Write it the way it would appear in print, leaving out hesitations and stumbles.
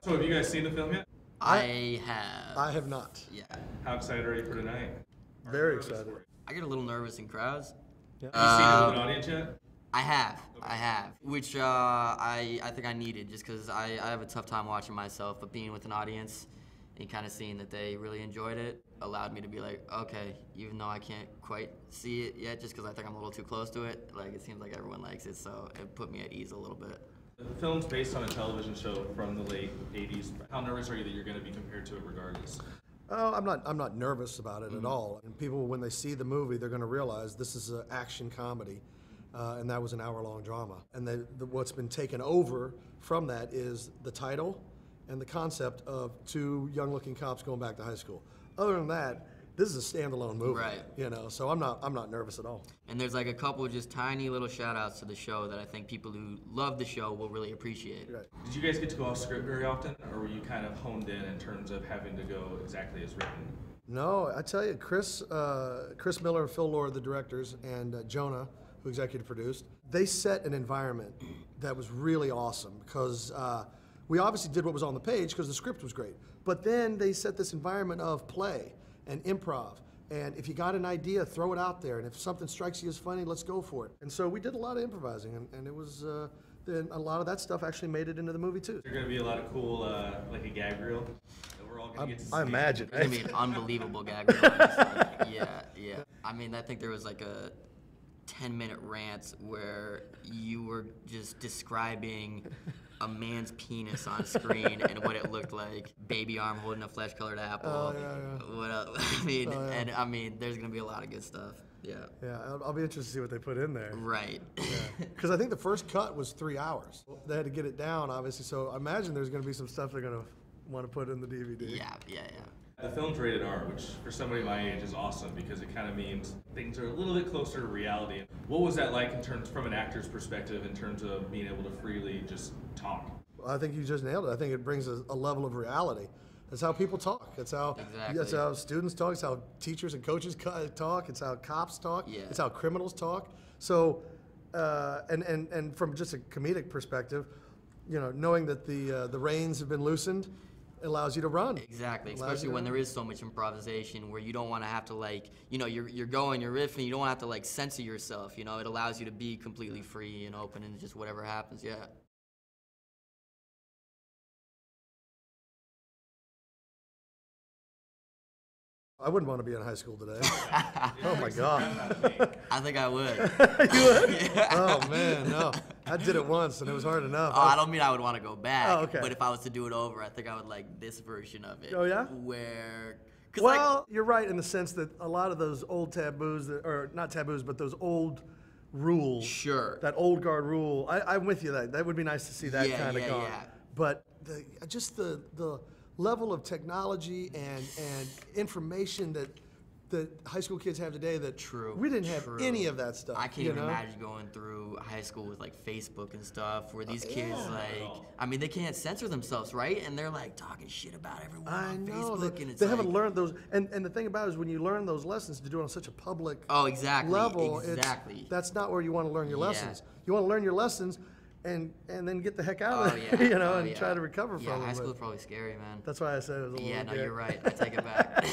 So have you guys seen the film yet? I have. I have not. Yeah. How excited are you for tonight? Very excited. I get a little nervous in crowds. Yeah. Have you seen it with an audience yet? I have. I have. Which I think I needed just because I have a tough time watching myself, but being with an audience and kind of seeing that they really enjoyed it allowed me to be like, okay, even though I can't quite see it yet just because I think I'm a little too close to it, like it seems like everyone likes it, so it put me at ease a little bit. The film's based on a television show from the late 80s. How nervous are you that you're going to be compared to it regardless? Oh, I'm not nervous about it at all. And people, when they see the movie, they're going to realize this is an action comedy, and that was an hour-long drama. And what's been taken over from that is the title and the concept of two young-looking cops going back to high school. Other than that, this is a standalone movie, right? You know, so I'm not nervous at all. And there's like a couple just tiny little shout-outs to the show that I think people who love the show will really appreciate. Right. Did you guys get to go off script very often, or were you kind of honed in terms of having to go exactly as written? No, I tell you, Chris Miller and Phil Lord, the directors, and Jonah, who executive produced, they set an environment that was really awesome because we obviously did what was on the page because the script was great, but then they set this environment of play and improv. And if you got an idea, throw it out there. And if something strikes you as funny, let's go for it. And so we did a lot of improvising, and it was, then a lot of that stuff actually made it into the movie too. There's going to be a lot of cool, like a gag reel that we're all going to get to see. I imagine. It's going to be an unbelievable gag reel. Yeah. I mean, I think there was like a 10-minute rant where you were just describing a man's penis on screen and what it looked like. Baby arm holding a flesh-colored apple. Oh, yeah. What else? And I mean, there's gonna be a lot of good stuff. Yeah. Yeah, I'll be interested to see what they put in there. Right. Because I think the first cut was 3 hours. They had to get it down, obviously. So I imagine there's gonna be some stuff they're gonna want to put in the DVD. Yeah. The film's rated R, which for somebody my age is awesome because it kind of means things are a little bit closer to reality. What was that like in terms, from an actor's perspective, in terms of being able to freely just talk? I think you just nailed it. I think it brings a level of reality. That's how people talk. That's how students talk. It's how teachers and coaches talk. It's how cops talk. Yeah. It's how criminals talk. So, and from just a comedic perspective, you know, knowing that the reins have been loosened allows you to run. Exactly, especially when there is so much improvisation where you don't want to have to, like, you know, you're going, you're riffing, you don't want to have to like censor yourself, you know. It allows you to be completely free and open and just whatever happens. Yeah. I wouldn't want to be in high school today. Oh my God. I think I would. You would? Yeah. Oh man, no. I did it once and it was hard enough. Oh, I don't mean I would want to go back. Oh, okay. But if I was to do it over, I think I would like this version of it. Oh yeah? Where, well, like, you're right in the sense that a lot of those old taboos, or not taboos, but those old rules. Sure. That old guard rule. I'm with you. That would be nice to see that kind of gone. Yeah. But just the level of technology and information that high school kids have today that we didn't have any of that stuff. I can't even imagine going through high school with like Facebook and stuff where these kids I mean, they can't censor themselves, right? And they're like talking shit about everyone on Facebook, and it's they haven't learned those. And the thing about it is when you learn those lessons to do it on such a public level, that's not where you want to learn your lessons. You want to learn your lessons and then get the heck out of it, you know, and try to recover from it. Yeah, high school is probably scary, man. That's why I said it was a little no, you're right. I take it back.